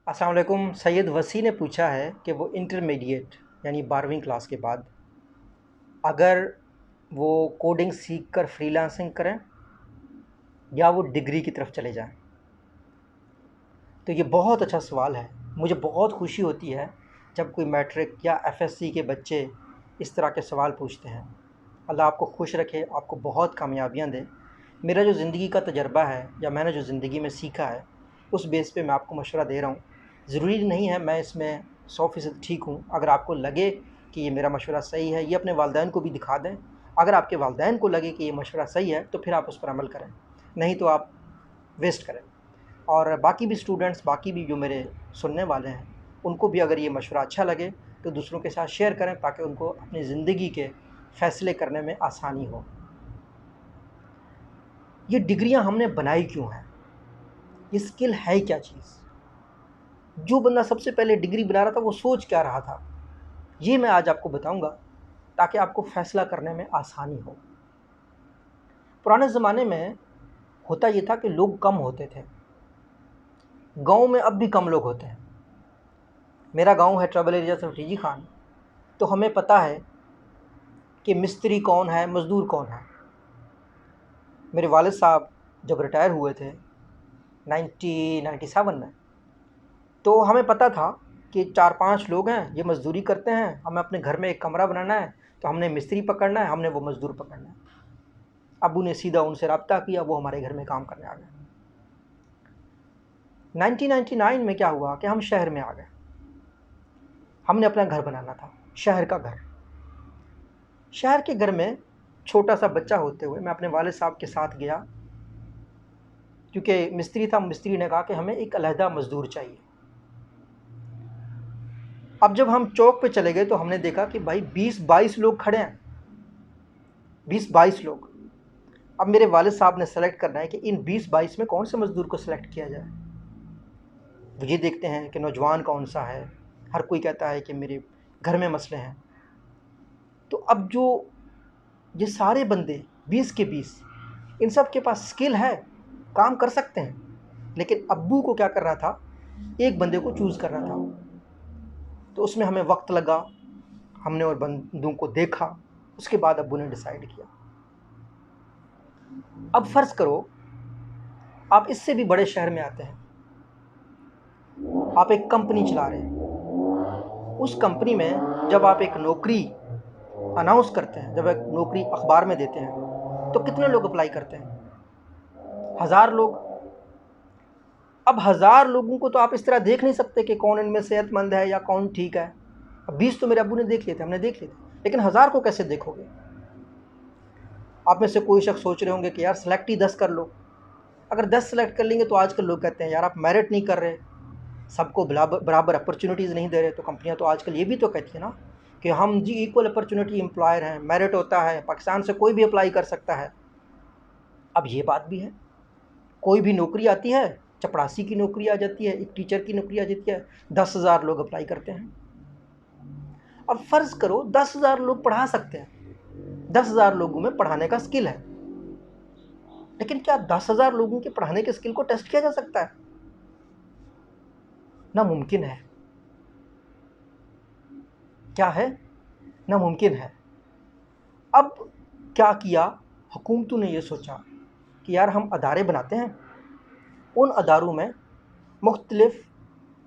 अस्सलाम वालेकुम। सैयद वसी ने पूछा है कि वो इंटरमीडिएट यानी 12वीं क्लास के बाद अगर वो कोडिंग सीख कर फ्रीलांसिंग करें या वो डिग्री की तरफ चले जाएं। तो ये बहुत अच्छा सवाल है। मुझे बहुत खुशी होती है जब कोई मैट्रिक या एफएससी के बच्चे इस तरह के सवाल पूछते हैं। अल्लाह आपको खुश रखे, आपको बहुत कामयाबियाँ दे। मेरा जो ज़िंदगी का तजर्बा है या मैंने जो ज़िंदगी में सीखा है उस बेस पे मैं आपको मशवरा दे रहा हूँ। ज़रूरी नहीं है मैं इसमें 100% ठीक हूँ। अगर आपको लगे कि ये मेरा मशवरा सही है, ये अपने वालिदैन को भी दिखा दें। अगर आपके वालिदैन को लगे कि ये मशवरा सही है तो फिर आप उस पर अमल करें, नहीं तो आप वेस्ट करें। और बाकी भी स्टूडेंट्स, बाकी भी जो मेरे सुनने वाले हैं, उनको भी अगर ये मशवरा अच्छा लगे तो दूसरों के साथ शेयर करें ताकि उनको अपनी ज़िंदगी के फ़ैसले करने में आसानी हो। ये डिग्रियां हमने बनाई क्यों हैं? ये स्किल है क्या चीज़? जो बंदा सबसे पहले डिग्री बना रहा था वो सोच क्या रहा था? ये मैं आज आपको बताऊंगा ताकि आपको फ़ैसला करने में आसानी हो। पुराने ज़माने में होता ये था कि लोग कम होते थे। गाँव में अब भी कम लोग होते हैं। मेरा गाँव है ट्राइबल एरिया से टीजी खान। तो हमें पता है कि मिस्त्री कौन है, मज़दूर कौन है। मेरे वालिद साहब जब रिटायर हुए थे 1997 में, तो हमें पता था कि 4-5 लोग हैं, ये मज़दूरी करते हैं, हमें अपने घर में एक कमरा बनाना है, तो हमने मिस्त्री पकड़ना है, हमने वो मज़दूर पकड़ना है। अबू ने सीधा उनसे रब्ता किया, वो हमारे घर में काम करने आ गए। 1999 में क्या हुआ कि हम शहर में आ गए। हमने अपना घर बनाना था, शहर का घर। शहर के घर में छोटा सा बच्चा होते हुए मैं अपने वालिद साहब के साथ गया, क्योंकि मिस्त्री था। मिस्त्री ने कहा कि हमें एक अलहदा मज़दूर चाहिए। अब जब हम चौक पे चले गए तो हमने देखा कि भाई 20-22 लोग खड़े हैं, 20-22 लोग। अब मेरे वालिद साहब ने सेलेक्ट करना है कि इन 20-22 में कौन से मज़दूर को सिलेक्ट किया जाए। वो ये देखते हैं कि नौजवान कौन सा है। हर कोई कहता है कि मेरे घर में मसले हैं। तो अब जो ये सारे बंदे 20 के 20, इन सब के पास स्किल है, काम कर सकते हैं, लेकिन अब्बू को क्या कर रहा था, एक बंदे को चूज़ कर रहा था। तो उसमें हमें वक्त लगा, हमने और बंदों को देखा, उसके बाद अब्बू ने डिसाइड किया। अब फ़र्ज़ करो आप इससे भी बड़े शहर में आते हैं, आप एक कंपनी चला रहे हैं। उस कंपनी में जब आप एक नौकरी अनाउंस करते हैं, जब एक नौकरी अखबार में देते हैं, तो कितने लोग अप्लाई करते हैं? 1000 लोग। अब 1000 लोगों को तो आप इस तरह देख नहीं सकते कि कौन इनमें सेहतमंद है या कौन ठीक है। अब 20 तो मेरे अब्बू ने देख लिए थे, हमने देख लिए थे, लेकिन 1000 को कैसे देखोगे? आप में से कोई शख्स सोच रहे होंगे कि यार सेलेक्ट ही 10 कर लो। अगर 10 सेलेक्ट कर लेंगे तो आजकल लोग कहते हैं यार आप मेरिट नहीं कर रहे, सबको बराबर अपॉर्चुनिटीज़ नहीं दे रहे। तो कंपनियां तो आजकल ये भी तो कहती है ना कि हम जी इक्वल अपॉर्चुनिटी एम्प्लॉयर हैं, मेरिट होता है, पाकिस्तान से कोई भी अप्लाई कर सकता है। अब ये बात भी है, कोई भी नौकरी आती है, चपरासी की नौकरी आ जाती है, एक टीचर की नौकरी आ जाती है, 10,000 लोग अप्लाई करते हैं। अब फ़र्ज़ करो 10,000 लोग पढ़ा सकते हैं, 10,000 लोगों में पढ़ाने का स्किल है, लेकिन क्या 10,000 लोगों के पढ़ाने के स्किल को टेस्ट किया जा सकता है? नामुमकिन है। क्या है? नामुमकिन है। अब क्या किया, हुकूमतों ने ये सोचा कि यार हम अदारे बनाते हैं, उन अदारों में मुख्तलिफ़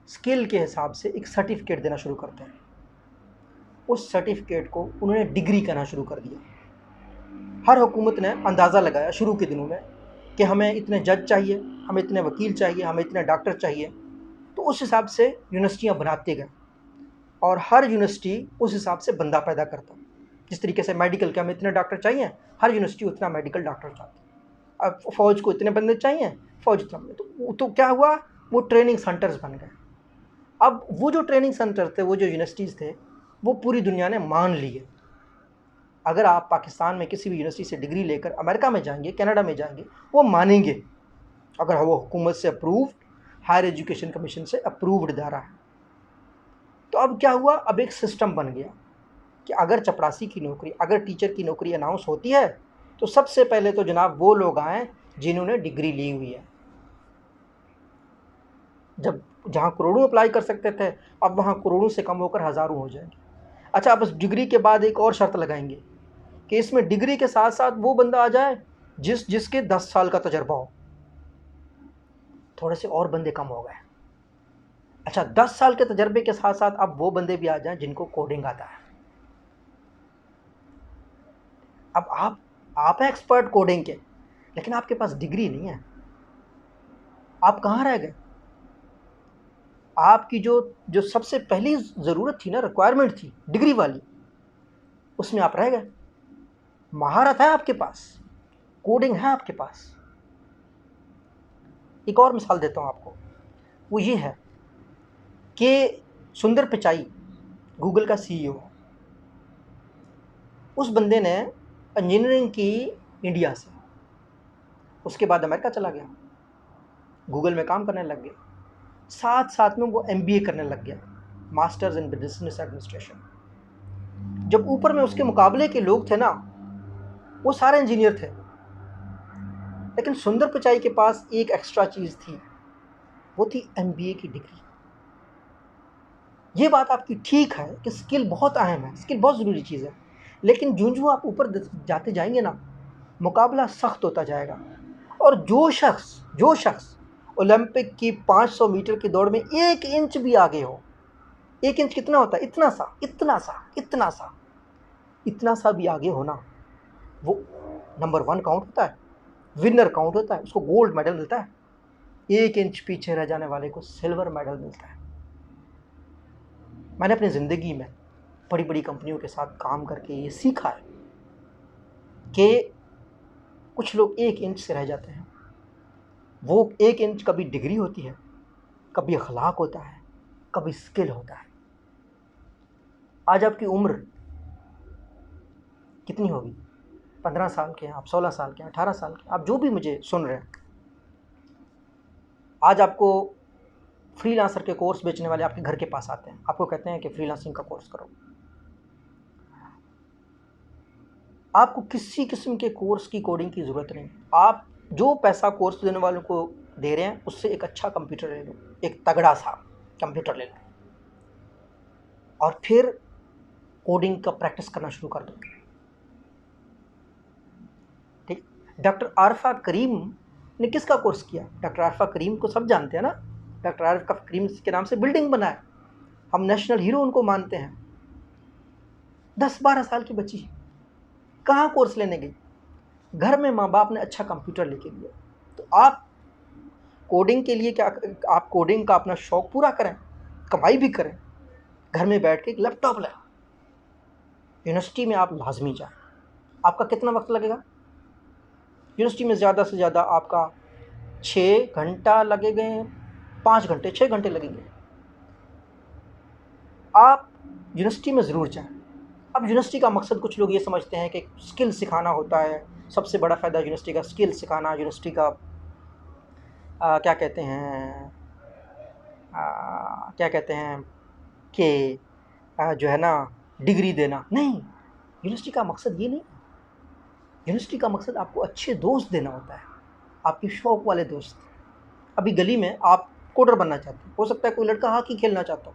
स्किल के हिसाब से एक सर्टिफिकेट देना शुरू करते हैं। उस सर्टिफिकेट को उन्होंने डिग्री कहना शुरू कर दिया। हर हुकूमत ने अंदाज़ा लगाया शुरू के दिनों में कि हमें इतने जज चाहिए, हमें इतने वकील चाहिए, हमें इतने डॉक्टर चाहिए। तो उस हिसाब से यूनिवर्सिटियाँ बनाते गए और हर यूनिवर्सिटी उस हिसाब से बंदा पैदा करता। जिस तरीके से मेडिकल के हमें इतने डॉक्टर चाहिए, हर यूनिवर्सिटी उतना मेडिकल डॉक्टर चाहती। अब फ़ौज को इतने बंदे चाहिए, फ़ौज इतना बंदे। तो क्या हुआ, वो ट्रेनिंग सेंटर्स बन गए। अब वो जो ट्रेनिंग सेंटर थे, वो जो यूनिवर्सिटीज़ थे, वो पूरी दुनिया ने मान लिए। अगर आप पाकिस्तान में किसी भी यूनिवर्सिटी से डिग्री लेकर अमेरिका में जाएंगे, कनाडा में जाएंगे, वो मानेंगे अगर वो हुकूमत से अप्रूव्ड, हायर एजुकेशन कमीशन से अप्रूव्ड इदारा है। तो अब क्या हुआ, अब एक सिस्टम बन गया कि अगर चपरासी की नौकरी, अगर टीचर की नौकरी अनाउंस होती है तो सबसे पहले तो जनाब वो लोग आएँ जिन्होंने डिग्री ली हुई है। जब जहाँ करोड़ों अप्लाई कर सकते थे, अब वहाँ करोड़ों से कम होकर हज़ारों हो जाएंगे। अच्छा, अब इस डिग्री के बाद एक और शर्त लगाएंगे कि इसमें डिग्री के साथ साथ वो बंदा आ जाए जिसके 10 साल का तजर्बा हो। थोड़े से और बंदे कम हो गए। अच्छा, 10 साल के तजर्बे के साथ साथ अब वो बंदे भी आ जाएं जिनको कोडिंग आता है। अब आप हैं एक्सपर्ट कोडिंग के, लेकिन आपके पास डिग्री नहीं है। आप कहाँ रह गए? आपकी जो जो सबसे पहली ज़रूरत थी ना, रिक्वायरमेंट थी डिग्री वाली, उसमें आप रह गए। महारत है आपके पास, कोडिंग है आपके पास। एक और मिसाल देता हूँ आपको, वो ये है कि सुंदर पिचाई गूगल का सीईओ है। उस बंदे ने इंजीनियरिंग की इंडिया से, उसके बाद अमेरिका चला गया, गूगल में काम करने लग गया, साथ साथ में वो एमबीए करने लग गया, मास्टर्स इन बिजनेस एडमिनिस्ट्रेशन। जब ऊपर में उसके मुकाबले के लोग थे ना, वो सारे इंजीनियर थे, लेकिन सुंदर पिचाई के पास एक एक्स्ट्रा चीज़ थी, वो थी एमबीए की डिग्री। ये बात आपकी ठीक है कि स्किल बहुत अहम है, स्किल बहुत ज़रूरी चीज़ है, लेकिन जो आप ऊपर जाते जाएंगे ना, मुकाबला सख्त होता जाएगा। और जो शख्स ओलंपिक की 500 मीटर की दौड़ में 1 इंच भी आगे हो, 1 इंच कितना होता है? इतना सा भी आगे होना, वो नंबर 1 काउंट होता है, विनर काउंट होता है, उसको गोल्ड मेडल मिलता है। 1 इंच पीछे रह जाने वाले को सिल्वर मेडल मिलता है। मैंने अपनी ज़िंदगी में बड़ी बड़ी कंपनियों के साथ काम करके ये सीखा है कि कुछ लोग 1 इंच से रह जाते हैं। वो 1 इंच कभी डिग्री होती है, कभी अखलाक होता है, कभी स्किल होता है। आज आपकी उम्र कितनी होगी? 15 साल के हैं आप, 16 साल के हैं, 18 साल के, आप जो भी मुझे सुन रहे हैं, आज आपको फ्रीलांसर के कोर्स बेचने वाले आपके घर के पास आते हैं, आपको कहते हैं कि फ्रीलांसिंग का कोर्स करो। आपको किसी किस्म के कोर्स की, कोडिंग की ज़रूरत नहीं। आप जो पैसा कोर्स देने वालों को दे रहे हैं, उससे एक अच्छा कंप्यूटर ले लो, एक तगड़ा सा कंप्यूटर ले लो, और फिर कोडिंग का प्रैक्टिस करना शुरू कर दो। ठीक। डॉक्टर आरफा करीम ने किसका कोर्स किया? डॉक्टर आरफा करीम को सब जानते हैं ना। डॉक्टर आरफा करीम के नाम से बिल्डिंग बना है, हम नेशनल हीरो उनको मानते हैं। 10-12 साल की बच्ची कहाँ कोर्स लेने गई? घर में माँ बाप ने अच्छा कंप्यूटर लेके दिया। तो आप कोडिंग के लिए क्या, आप कोडिंग का अपना शौक़ पूरा करें, कमाई भी करें, घर में बैठ के एक लैपटॉप लें, यूनिवर्सिटी में आप लाजमी जाएं। आपका कितना वक्त लगेगा? यूनिवर्सिटी में ज़्यादा से ज़्यादा आपका 6 घंटा लगेंगे, 5 घंटे, 6 घंटे लगेंगे। आप यूनिवर्सिटी में ज़रूर जाएं। अब यूनिवर्सिटी का मकसद, कुछ लोग ये समझते हैं कि स्किल सिखाना होता है, सबसे बड़ा फ़ायदा यूनिवर्सिटी का स्किल सिखाना, यूनिवर्सिटी का क्या कहते हैं कि जो है ना, डिग्री देना। नहीं, यूनिवर्सिटी का मकसद ये नहीं। यूनिवर्सिटी का मकसद आपको अच्छे दोस्त देना होता है, आपके शौक़ वाले दोस्त। अभी गली में आप कोडर बनना चाहते हो सकता है कोई लड़का हॉकी खेलना चाहता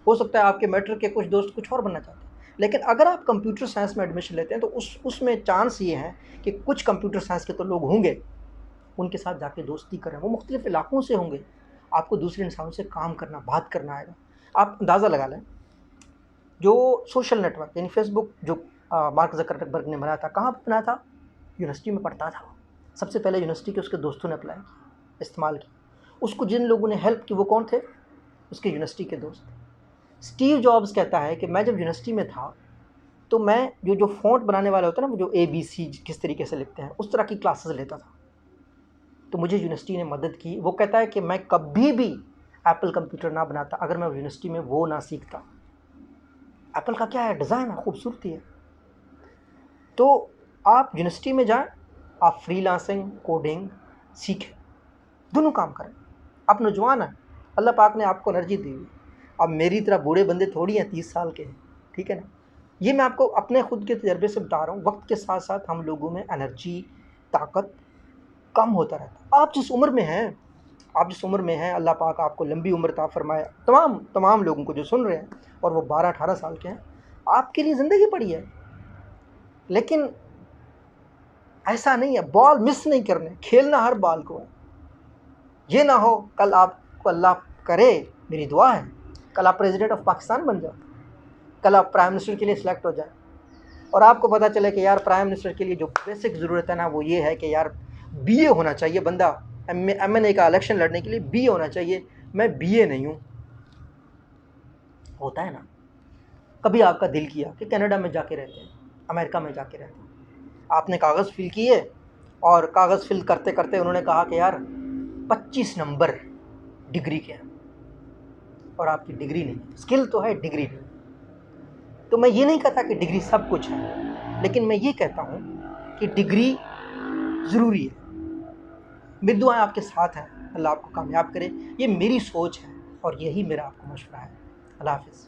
हो सकता है आपके मैट्रिक के कुछ दोस्त कुछ और बनना चाहते हैं। लेकिन अगर आप कंप्यूटर साइंस में एडमिशन लेते हैं तो उसमें चांस ये है कि कुछ कंप्यूटर साइंस के तो लोग होंगे, उनके साथ जाके दोस्ती करें। वो मुख्तलिफ इलाक़ों से होंगे, आपको दूसरे इंसानों से काम करना, बात करना आएगा। आप अंदाज़ा लगा लें, जो सोशल नेटवर्क यानी फेसबुक जो मार्क ज़करबर्ग ने बनाया था, कहाँ पर बनाया था? यूनिवर्सिटी में पढ़ता था। सबसे पहले यूनिवर्सिटी के उसके दोस्तों ने अप्लाई किया, इस्तेमाल किया। उसको जिन लोगों ने हेल्प की वो कौन थे? उसके यूनिवर्सिटी के दोस्त। स्टीव जॉब्स कहता है कि मैं जब यूनिवर्सिटी में था तो मैं जो फ़ॉन्ट बनाने वाला होता है ना, वो जो ABC किस तरीके से लिखते हैं, उस तरह की क्लासेस लेता था, तो मुझे यूनिवर्सिटी ने मदद की। वो कहता है कि मैं कभी भी एप्पल कंप्यूटर ना बनाता अगर मैं यूनिवर्सिटी में वो ना सीखता। एप्पल का क्या है, डिज़ाइन है, खूबसूरती है। तो आप यूनिवर्सिटी में जाएं, आप फ्रीलांसिंग, कोडिंग सीखें, दोनों काम करें। आप नौजवान हैं, अल्लाह पाक ने आपको एनर्जी दी हुई। अब मेरी तरह बूढ़े बंदे थोड़ी हैं 30 साल के, ठीक है ना। ये मैं आपको अपने खुद के तजर्बे से बता रहा हूँ। वक्त के साथ साथ हम लोगों में एनर्जी, ताकत कम होता रहता है। आप जिस उम्र में हैं, आप जिस उम्र में हैं, अल्लाह पाक आपको लंबी उम्र अता फरमाए। तमाम लोगों को जो सुन रहे हैं और वो 12-18 साल के हैं, आपके लिए ज़िंदगी पड़ी है। लेकिन ऐसा नहीं है, बॉल मिस नहीं करने, खेलना हर बॉल को है। ये ना हो कल आपको, अल्लाह करे, मेरी दुआ है, कल आप प्रेसिडेंट ऑफ पाकिस्तान बन जाओ, कल आप प्राइम मिनिस्टर के लिए सिलेक्ट हो जाए और आपको पता चले कि यार प्राइम मिनिस्टर के लिए जो बेसिक ज़रूरत है ना, वो ये है कि यार बीए होना चाहिए बंदा, एमएनए का इलेक्शन लड़ने के लिए बीए होना चाहिए। मैं बीए नहीं हूँ। होता है ना, कभी आपका दिल किया कि कनाडा में जाके रहते हैं, अमेरिका में जाके रहते हैं, आपने कागज़ फिल किए और कागज़ फिल करते करते उन्होंने कहा कि यार 25 नंबर डिग्री के हैं और आपकी डिग्री नहीं, स्किल तो है, डिग्री नहीं। तो मैं ये नहीं कहता कि डिग्री सब कुछ है, लेकिन मैं ये कहता हूँ कि डिग्री ज़रूरी है। मेरी दुआएं आपके साथ हैं, अल्लाह आपको कामयाब करे। ये मेरी सोच है और यही मेरा आपको मशवरा है। अल्लाह हाफ़िज़।